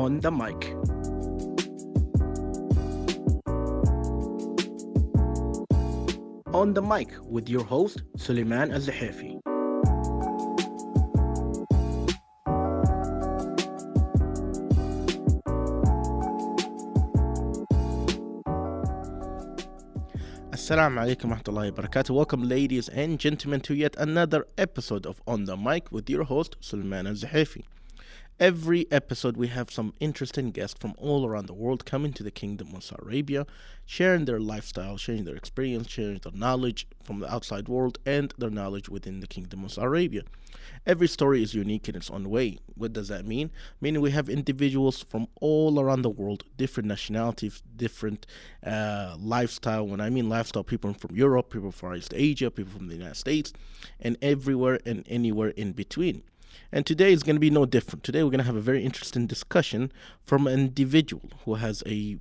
On the Mic. On the Mic with your host, Suleiman Al-Zahafi. Assalamu alaikum wa rahmatullahi wa barakatuh. Welcome, ladies and gentlemen, to yet another episode of On the Mic with your host, Suleiman Al-Zahafi. Every episode, we have some interesting guests from all around the world coming to the Kingdom of Saudi Arabia, sharing their lifestyle, sharing their experience, sharing their knowledge from the outside world and their knowledge within the Kingdom of Saudi Arabia. Every story is unique in its own way. What does that mean? Meaning we have individuals from all around the world, different nationalities, different lifestyle. When I mean lifestyle, people from Europe, people from East Asia, people from the United States, and everywhere and anywhere in between. And today is going to be no different. Today we're going to have a very interesting discussion from an individual who has a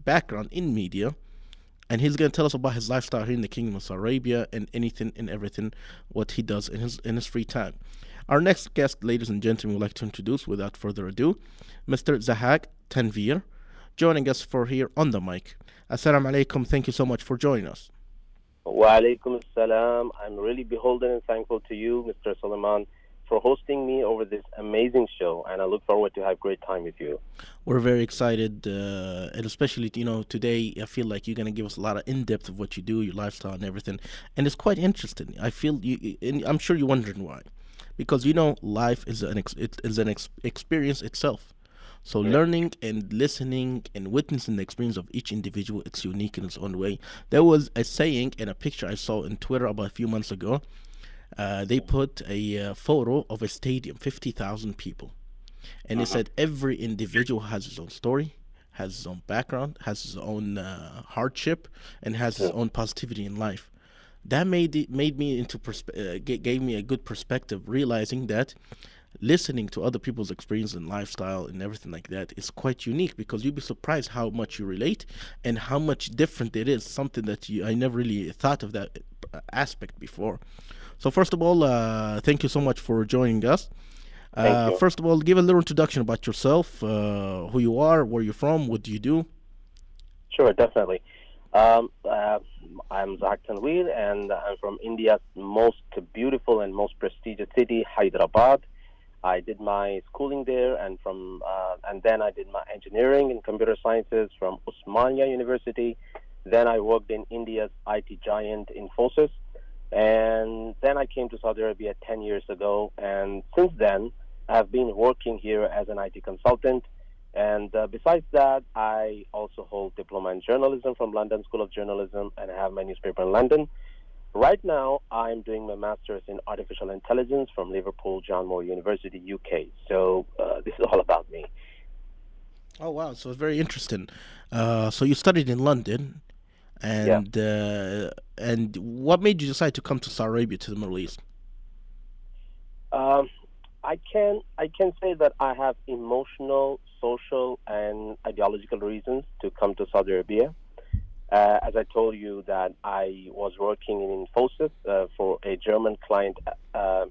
background in media, and he's going to tell us about his lifestyle here in the Kingdom of Saudi Arabia and anything and everything what he does in his free time. Our next guest, ladies and gentlemen, we'd like to introduce without further ado, Mr. Zahack Tanvir, joining us for here on the mic. Assalamu alaikum. Thank you so much for joining us. Wa alaikum assalam. I'm really beholden and thankful to you, Mr. Suleiman, for hosting me over this amazing show, and I look forward to have a great time with you. We're very excited, and especially, today I feel like you're going to give us a lot of in-depth of what you do, your lifestyle and everything, and it's quite interesting. I feel you, and I'm sure you're wondering why, because life is an experience itself. So learning and listening and witnessing the experience of each individual, it's unique in its own way. There was a saying and a picture I saw on Twitter about a few months ago. They put a photo of a stadium, 50,000 people. And it said every individual has his own story, has his own background, has his own hardship, and has his own positivity in life. That made me gave me a good perspective, realizing that listening to other people's experience and lifestyle and everything like that is quite unique, because you'd be surprised how much you relate and how much different it is, something that I never really thought of that aspect before. So first of all, thank you so much for joining us. Thank you. First of all, give a little introduction about yourself, who you are, where you're from, what do you do? Sure, definitely. I'm Zahack Tanvir, and I'm from India's most beautiful and most prestigious city, Hyderabad. I did my schooling there, and then I did my engineering in computer sciences from Osmania University. Then I worked in India's IT giant Infosys. And then I came to Saudi Arabia 10 years ago, and since then I've been working here as an IT consultant. And besides that, I also hold diploma in journalism from London School of Journalism, and I have my newspaper in London. Right now, I'm doing my master's in artificial intelligence from Liverpool John Moore University, UK. So this is all about me. Oh, wow. So it's very interesting. So you studied in London. And what made you decide to come to Saudi Arabia, to the Middle East? I can say that I have emotional, social, and ideological reasons to come to Saudi Arabia. As I told you, that I was working in Infosys for a German client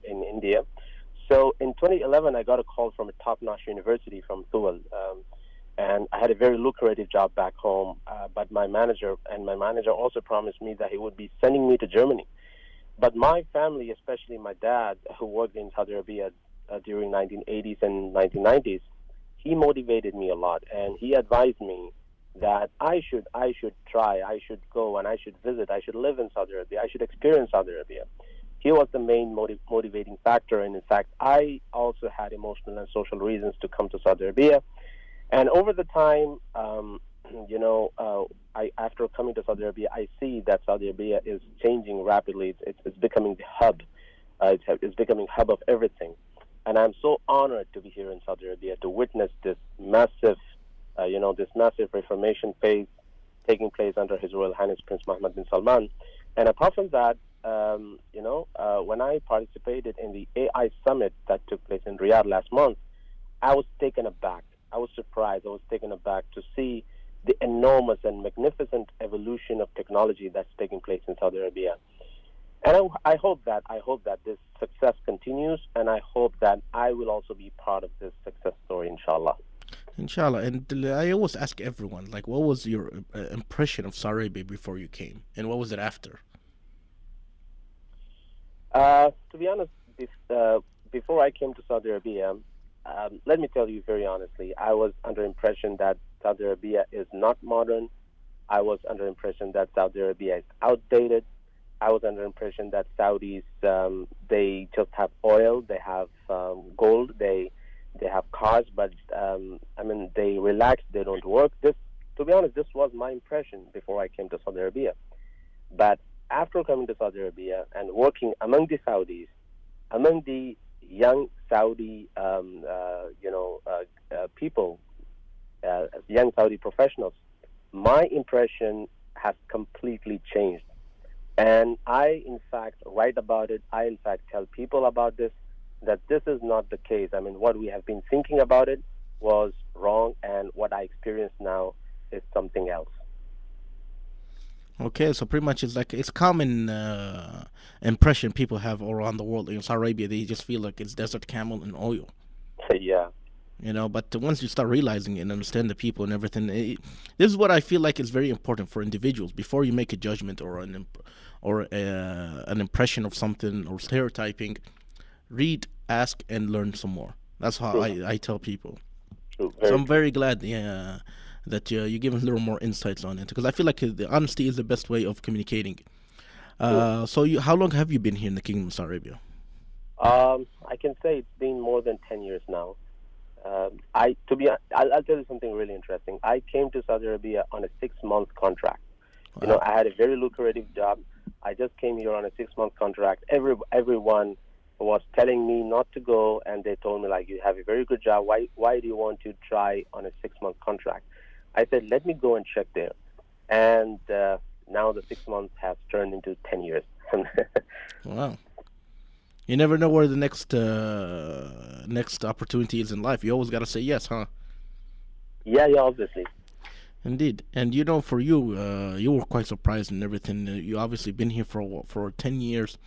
in India. So in 2011, I got a call from a top-notch university from Thual. And I had a very lucrative job back home, but my manager also promised me that he would be sending me to Germany. But my family, especially my dad, who worked in Saudi Arabia during 1980s and 1990s, he motivated me a lot, and he advised me that I should try, I should go, and I should visit, I should live in Saudi Arabia, I should experience Saudi Arabia. He was the main motivating factor, and in fact, I also had emotional and social reasons to come to Saudi Arabia. And over the time, after coming to Saudi Arabia, I see that Saudi Arabia is changing rapidly. It's becoming the hub. It's becoming hub of everything. And I'm so honored to be here in Saudi Arabia to witness this massive reformation phase taking place under His Royal Highness Prince Mohammed bin Salman. And apart from that, when I participated in the AI summit that took place in Riyadh last month, I was taken aback. I was surprised. I was taken aback to see the enormous and magnificent evolution of technology that's taking place in Saudi Arabia. And I hope that this success continues, and I hope that I will also be part of this success story, inshallah. Inshallah. And I always ask everyone, like, what was your impression of Saudi Arabia before you came, and what was it after? To be honest, before I came to Saudi Arabia, let me tell you very honestly, I was under impression that Saudi Arabia is not modern. I was under impression that Saudi Arabia is outdated. I was under impression that Saudis they just have oil, they have gold, they have cars, but I mean they relax, they don't work. This, to be honest, this was my impression before I came to Saudi Arabia. But after coming to Saudi Arabia and working among the Saudis, among the young Saudi, people, young Saudi professionals, my impression has completely changed. And I, in fact, write about it. I, in fact, tell people about this, that this is not the case. I mean, what we have been thinking about it was wrong, and what I experience now is something else. Okay, so pretty much it's like it's common impression people have all around the world. In Saudi Arabia, they just feel like it's desert camel and oil. Yeah. But once you start realizing it and understand the people and everything, this is what I feel like is very important for individuals before you make a judgment or an impression of something or stereotyping. Read, ask, and learn some more. That's how True. I tell people. True. So Very I'm true. very glad, yeah, that you give a little more insights on it because I feel like the honesty is the best way of communicating. True. How long have you been here in the Kingdom of Saudi Arabia? I can say it's been more than 10 years now. I'll tell you something really interesting. I came to Saudi Arabia on a 6 month contract. You know, Wow. I had a very lucrative job. I just came here on a 6 month contract. Everyone was telling me not to go, and they told me like, you have a very good job. Why do you want to try on a 6 month contract? I said, let me go and check there. And now the 6 months has turned into 10 years. Wow. You never know where the next opportunity is in life. You always gotta say yes, huh? Yeah, yeah, obviously. Indeed. And for you, you were quite surprised and everything. You obviously been here for 10 years.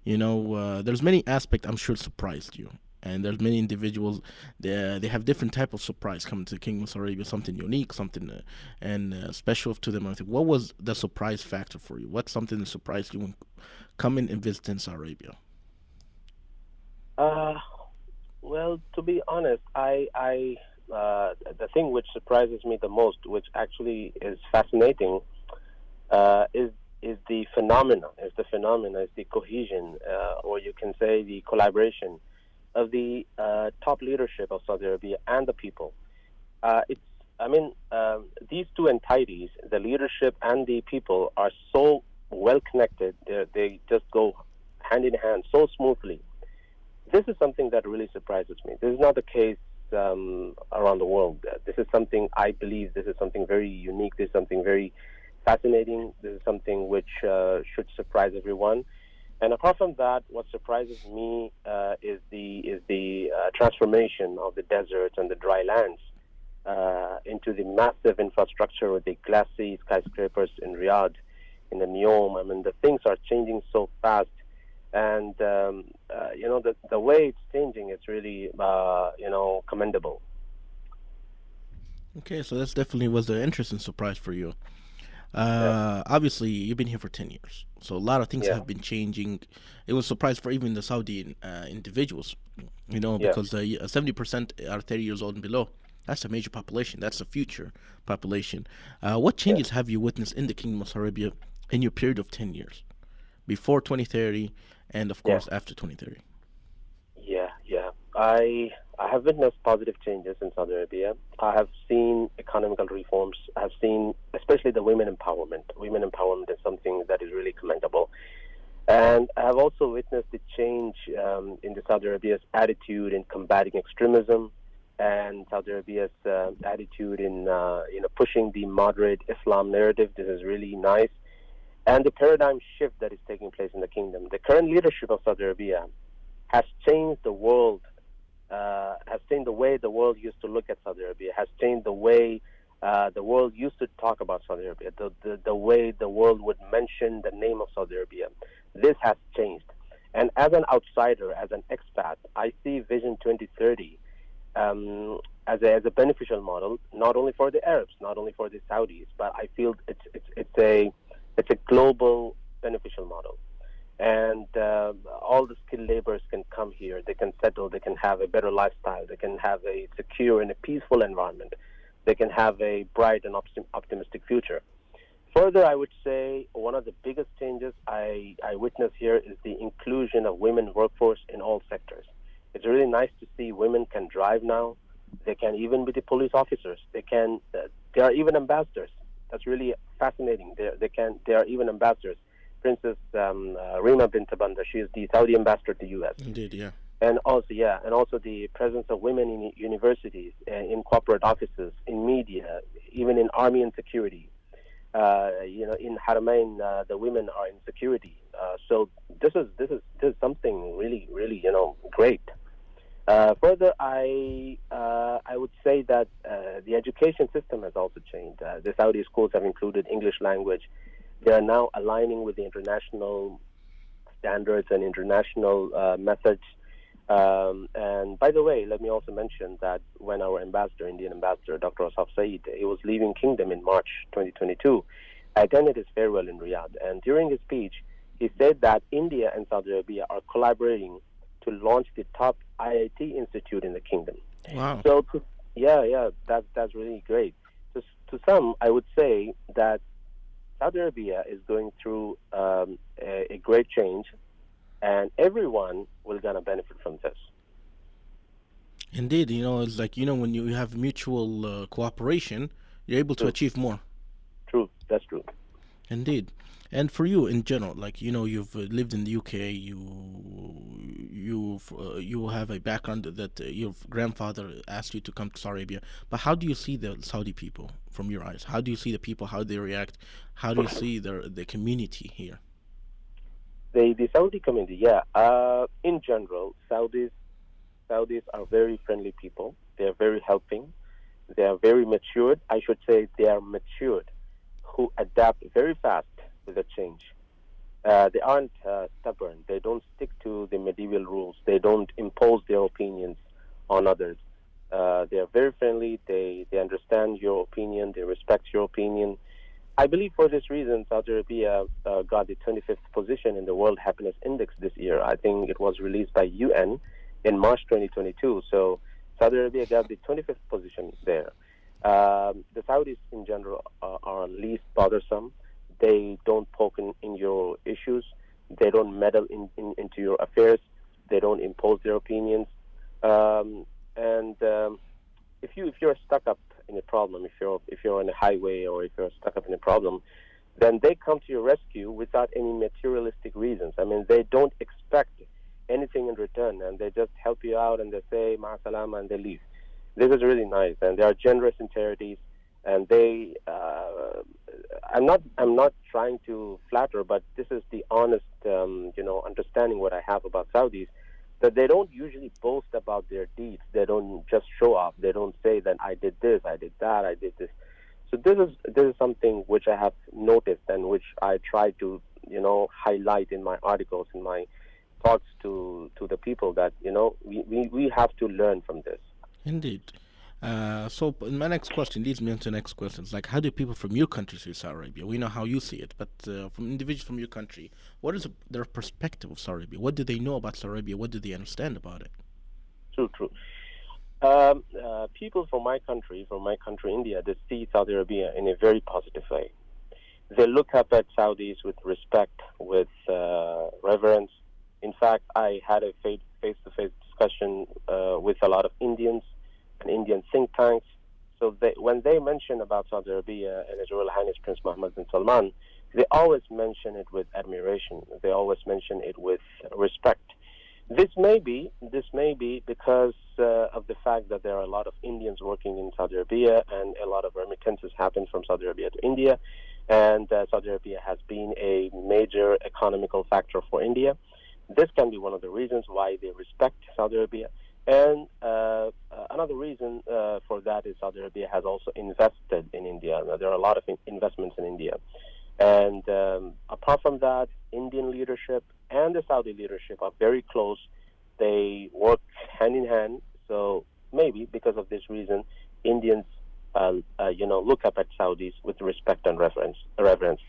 There's many aspects I'm sure surprised you. And there's many individuals. They have different type of surprise coming to the Kingdom of Saudi Arabia. Something unique, something and special to them. I think. What was the surprise factor for you? What's something that surprised you when coming and visiting Saudi Arabia? Uh, well, to be honest, the thing which surprises me the most, which actually is fascinating, uh, is is the cohesion, or you can say the collaboration of the top leadership of Saudi Arabia and the people. It's I mean These two entities, the leadership and the people, are so well connected. They just go hand in hand so smoothly. This is something that really surprises me. This is not the case around the world. This is something I believe. This is something very unique. This is something very fascinating. This is something which should surprise everyone. And apart from that, what surprises me is the transformation of the deserts and the dry lands into the massive infrastructure with the glassy skyscrapers in Riyadh, in the Neom. I mean, the things are changing so fast, and the way it's changing is really commendable. Okay, so that's definitely was an interesting surprise for you. Yeah, Obviously, you've been here for 10 years, so a lot of things yeah, have been changing. It was a surprise for even the Saudi individuals, yeah, because 70% are 30 years old and below. That's a major population. That's a future population. What yeah, changes have you witnessed in the Kingdom of Saudi Arabia in your period of 10 years, before 2030, and of yeah. course after 2030? Yeah, yeah. I have witnessed positive changes in Saudi Arabia. I have seen economical reforms. I have seen, especially the women empowerment. Women empowerment is something that is really commendable. And I have also witnessed the change in the Saudi Arabia's attitude in combating extremism, and Saudi Arabia's attitude in pushing the moderate Islam narrative. This is really nice. And the paradigm shift that is taking place in the kingdom. The current leadership of Saudi Arabia has changed the world, has changed the way the world used to look at Saudi Arabia, has changed the way the world used to talk about Saudi Arabia, the way the world would mention the name of Saudi Arabia. This has changed. And as an outsider, as an expat, I see Vision 2030 as a beneficial model, not only for the Arabs, not only for the Saudis, but I feel it's a global beneficial model. And all the skilled laborers can come here. They can settle. They can have a better lifestyle. They can have a secure and a peaceful environment. They can have a bright and optimistic future. Further, I would say one of the biggest changes I witness here is the inclusion of women workforce in all sectors. It's really nice to see women can drive now. They can even be the police officers. They are even ambassadors. That's really fascinating. They are even ambassadors. Princess Rima bint Banda, she is the Saudi ambassador to U.S. Indeed, yeah. And also the presence of women in universities, in corporate offices, in media, even in army and security. In Haramain, the women are in security. So this is something really, really, great. Further, I would say that the education system has also changed. The Saudi schools have included English language. They are now aligning with the international standards and international methods. And by the way, let me also mention that when our Indian ambassador, Dr. Asaf Saeed, he was leaving Kingdom in March 2022, I attended his farewell in Riyadh. And during his speech, he said that India and Saudi Arabia are collaborating to launch the top IIT institute in the kingdom. Wow. So, that's really great. To some, I would say that Saudi Arabia is going through a great change, and everyone will gonna benefit from this. Indeed, it's like, when you have mutual cooperation, you're able to True. achieve more. True, that's true. Indeed. And for you in general, like, you've lived in the UK, you have a background that your grandfather asked you to come to Saudi Arabia. But how do you see the Saudi people from your eyes? How do you see the people, how they react? How do you see the community here? The Saudi community, yeah. In general, Saudis are very friendly people. They are very helping. They are very matured. I should say they are matured, who adapt very fast with the change. They aren't stubborn. They don't stick to the medieval rules. They don't impose their opinions on others. They are very friendly. They understand your opinion. They respect your opinion. I believe for this reason, Saudi Arabia got the 25th position in the World Happiness Index this year. I think it was released by UN in March 2022. So Saudi Arabia got the 25th position there. The Saudis in general are least bothersome. They don't poke in your issues. They don't meddle into your affairs. They don't impose their opinions. And if you're stuck up in a problem, if you're on a highway or if you're stuck up in a problem, then they come to your rescue without any materialistic reasons. I mean, they don't expect anything in return, and they just help you out and they say ma salama and they leave. This is really nice, and they are generous in charities, and they. I'm not trying to flatter, but this is the honest, understanding what I have about Saudis. That they don't usually boast about their deeds. They don't just show off. They don't say that I did this, I did that, I did this. So this is something which I have noticed and which I try to highlight in my articles, in my thoughts to the people that we have to learn from this. Indeed. So my next question leads me into the next question. It's like, how do people from your country see Saudi Arabia? We know how you see it, but from individuals from your country, what is their perspective of Saudi Arabia? What do they know about Saudi Arabia? What do they understand about it? True. People from my country, India, they see Saudi Arabia in a very positive way. They look up at Saudis with respect, with reverence. In fact, I had a face-to-face discussion with a lot of Indians and Indian think tanks. So when they mention about Saudi Arabia and His Royal Highness Prince Mohammed bin Salman, they always mention it with admiration. They always mention it with respect. This may be because of the fact that there are a lot of Indians working in Saudi Arabia, and a lot of remittances happen from Saudi Arabia to India, and Saudi Arabia has been a major economical factor for India. This can be one of the reasons why they respect Saudi Arabia. And another reason for that is Saudi Arabia has also invested in India. Now, there are a lot of investments in India. And apart from that, Indian leadership and the Saudi leadership are very close. They work hand in hand. So maybe because of this reason, Indians, look up at Saudis with respect and reverence.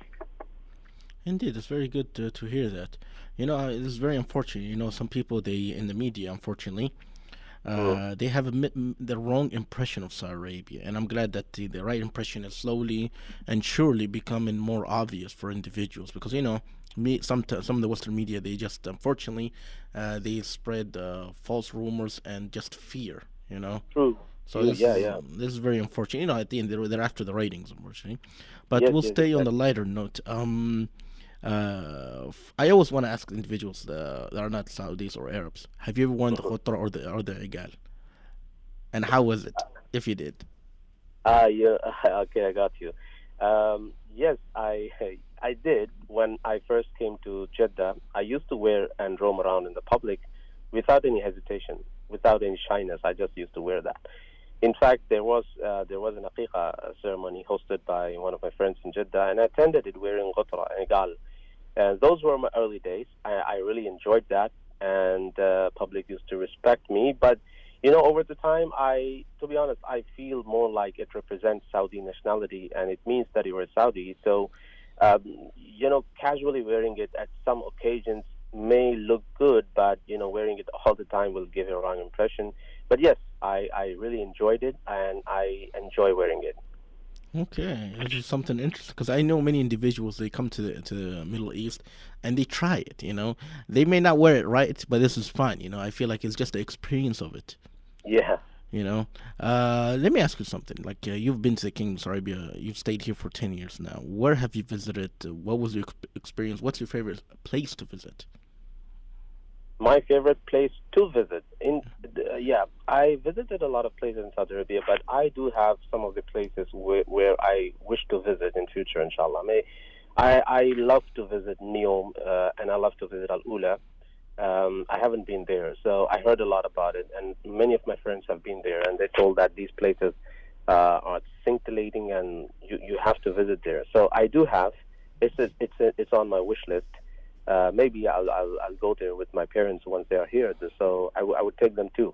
Indeed, it's very good to hear that. You know, it's very unfortunate. You know, some people they in the media, unfortunately, Mm, they have the wrong impression of Saudi Arabia, and I'm glad that the right impression is slowly and surely becoming more obvious for individuals. Because some of the Western media they just unfortunately they spread false rumors and just fear. You know, true. so You, this yeah, is yeah. this is very unfortunate. You know, at the end they're after the ratings, unfortunately. But Yes, we'll yes, stay on the exactly. lighter note. I always want to ask individuals that are not Saudis or Arabs. Have you ever won the Mhm. Khotra or the Igal? And how was it, if you did? Yeah. Okay, I got you. Yes, I did. When I first came to Jeddah, I used to wear and roam around in the public without any hesitation, without any shyness. I just used to wear that. In fact, there was an aqiqah ceremony hosted by one of my friends in Jeddah, and I attended it wearing ghutra and igal. And those were my early days. I really enjoyed that, and public used to respect me. But over the time, to be honest, I feel more like it represents Saudi nationality, and it means that you are Saudi. So, casually wearing it at some occasions may look good, but wearing it all the time will give you a wrong impression. But yes, I really enjoyed it, and I enjoy wearing it. Okay, this is something interesting because I know many individuals. They come to the Middle East and they try it. You know, they may not wear it right, but this is fun. You know, I feel like it's just the experience of it. Yeah. You know, let me ask you something. Like you've been to the Kingdom of Saudi Arabia, you've stayed here for 10 years now. Where have you visited? What was your experience? What's your favorite place to visit? My favorite place to visit yeah, I visited a lot of places in Saudi Arabia, but I do have some of the places where I wish to visit in future, inshallah. I love to visit Neom, and I love to visit Al Ula. I haven't been there, so I heard a lot about it, and many of my friends have been there, and they told that these places are scintillating, and you have to visit there. So I do have. It's on my wish list. Maybe I'll go there with my parents once they are here. So I would take them too.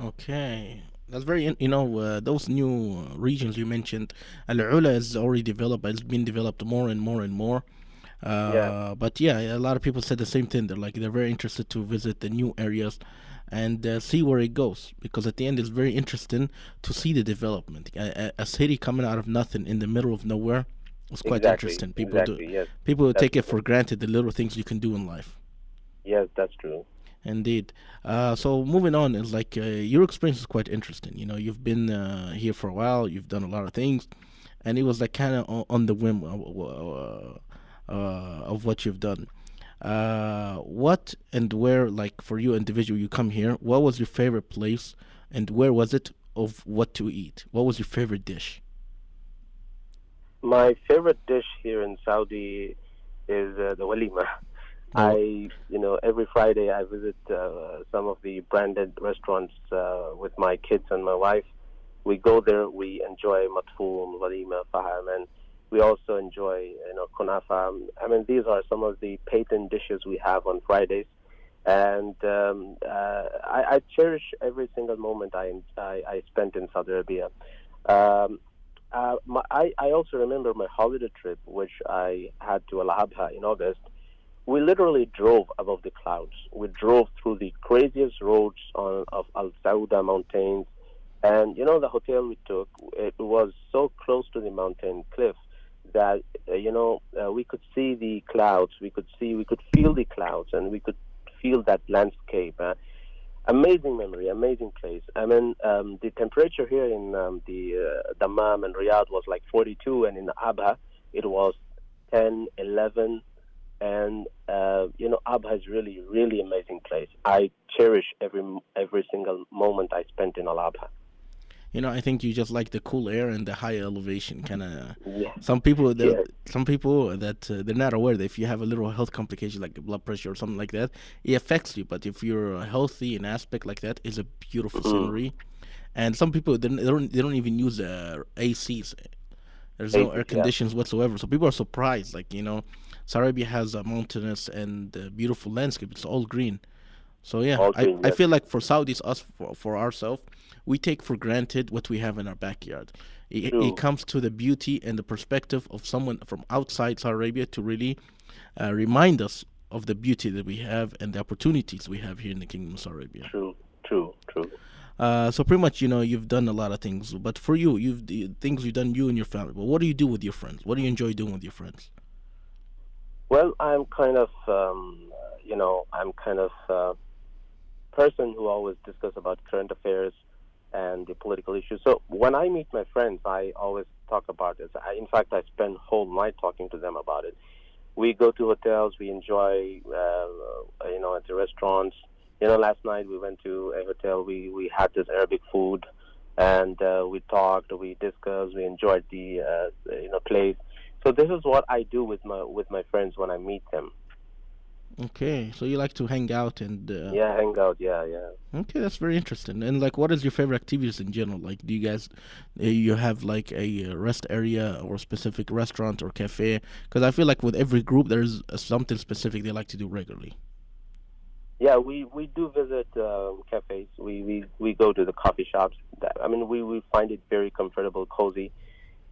Okay. That's very, those new regions you mentioned, Al Ula is already developed, but it's been developed more and more and more. Yeah, But yeah, a lot of people said the same thing. They're very interested to visit the new areas and see where it goes because at the end it's very interesting to see the development. A city coming out of nothing in the middle of nowhere is quite exactly, interesting. exactly. Yes, People that's take it for true. granted the little things you can do in life. Yes, that's true. Indeed. So moving on is like your experience is quite interesting. You know, you've been here for a while. You've done a lot of things, and it was like kind of on the whim of what you've done. What and where, like for you individual, you come here. What was your favorite place, and where was it of what to eat? What was your favorite dish? My favorite dish here in Saudi is the walima. The Every Friday I visit some of the branded restaurants with my kids and my wife. We go there, we enjoy matfoum, walima, faham, and we also enjoy, kunafa. I mean, these are some of the patent dishes we have on Fridays, and I cherish every single moment I spent in Saudi Arabia. Um, I also remember my holiday trip, which I had to Al Habha in August. We literally drove above the clouds. We drove through the craziest roads of Al Sauda mountains. And the hotel we took, it was so close to the mountain cliff that, we could see the clouds. We could feel the clouds, and we could feel that landscape. Amazing memory, amazing place. I mean, the temperature here in the Dammam and Riyadh was like 42, and in Abha it was 10, 11, and Abha is really, really amazing place. I cherish every single moment I spent in Al Abha. I think you just like the cool air and the high elevation kind of. Yes, That yes, they're not aware that if you have a little health complication like blood pressure or something like that, it affects you. But if you're healthy in aspect like that, it's a beautiful mm, scenery. And some people they don't even use ACs. There's no air aces, yeah, conditions whatsoever. So people are surprised. Like Saudi Arabia has a mountainous and beautiful landscape. It's all green. So yeah, All I, green, I yes. feel like for Saudis, us for ourselves, we take for granted what we have in our backyard. It True, comes to the beauty and the perspective of someone from outside Saudi Arabia to really remind us of the beauty that we have and the opportunities we have here in the Kingdom of Saudi Arabia. true, true, true. So pretty much, you've done a lot of things, but for you, the things you've done, you and your family. But what do you do with your friends? What do you enjoy doing with your friends? Well, I'm kind of, I'm kind of person who always discuss about current affairs and the political issues. So when I meet my friends, I always talk about this. In fact, I spend whole night talking to them about it. We go to hotels, we enjoy, at the restaurants. Last night we went to a hotel. We had this Arabic food, and we talked, we discussed, we enjoyed the place. So this is what I do with my friends when I meet them. Okay, so you like to hang out and Yeah, hang out. Yeah, yeah. okay, that's very interesting. And like, what is your favorite activities in general? Like, do you guys, you have like a rest area or a specific restaurant or cafe? Because I feel like with every group, there's something specific they like to do regularly. Yeah, we do visit cafes. We go to the coffee shops. I mean, we find it very comfortable, cozy.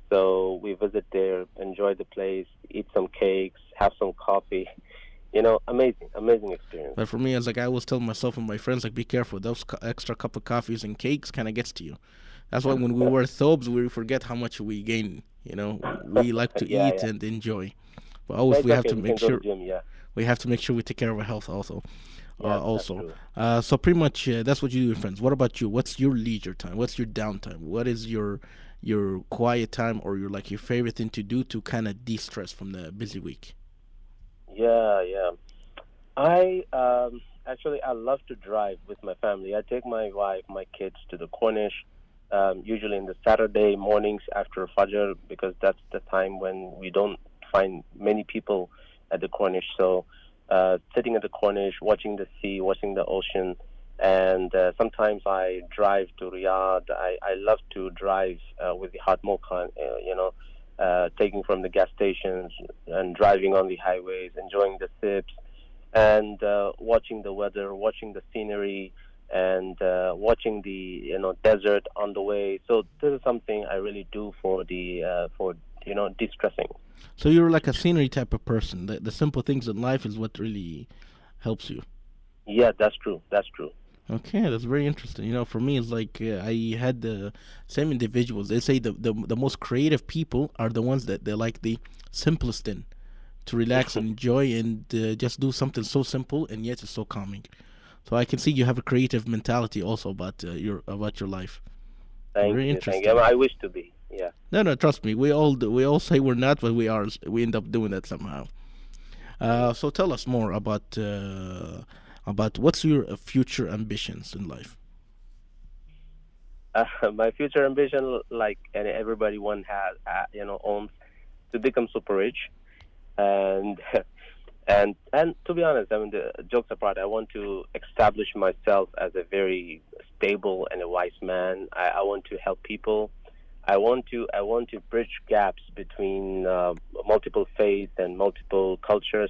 So we visit there, enjoy the place, eat some cakes, have some coffee. Amazing, amazing experience. But for me, it's like I always tell myself and my friends, like, be careful. Those extra cup of coffees and cakes kind of gets to you. That's why when we wear thobes, we forget how much we gain. We like to Yeah, eat yeah. and enjoy, but Yeah, always it's okay. We can go to gym. Yeah, we take care of our health also. yeah, that's Also, true. so pretty much that's what you do with friends. What about you? What's your leisure time? What's your downtime? What is your quiet time or your favorite thing to do to kind of de-stress from the busy week? Yeah, yeah. I actually I love to drive with my family. I take my wife, my kids to the Cornish, usually in the Saturday mornings after Fajr because that's the time when we don't find many people at the Cornish. So sitting at the Cornish, watching the sea, watching the ocean, and sometimes I drive to Riyadh. I love to drive with the hot mocha, taking from the gas stations and driving on the highways, enjoying the sips and watching the weather, watching the scenery, and watching the desert on the way. So this is something I really do for the for de-stressing. So you're like a scenery type of person. The simple things in life is what really helps you. Yeah, that's true. That's true. Okay, that's very interesting. For me, it's like I had the same individuals. They say the most creative people are the ones that they like the simplest thing to relax and enjoy and just do something so simple and yet it's so calming. So I can see you have a creative mentality also about your life. Thank Very you. Thank you. interesting. I wish to be. Yeah. No, no, trust me. We all say we're not, but we are. We end up doing that somehow. Mm. So tell us more about what's your future ambitions in life. My future ambition, like and everybody one has, owns, to become super rich, and and to be honest, I mean, the jokes apart, I want to establish myself as a very stable and a wise man. I want to help people. I want to bridge gaps between multiple faiths and multiple cultures.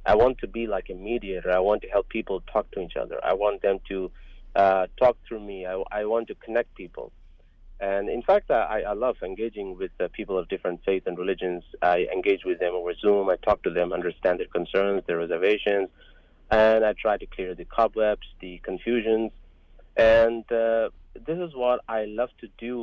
I want to be like a mediator. I want to help people talk to each other. I want them to talk through me. I want to connect people. And in fact, I love engaging with people of different faiths and religions. I engage with them over Zoom. I talk to them, understand their concerns, their reservations, and I try to clear the cobwebs, the confusions. And this is what I love to do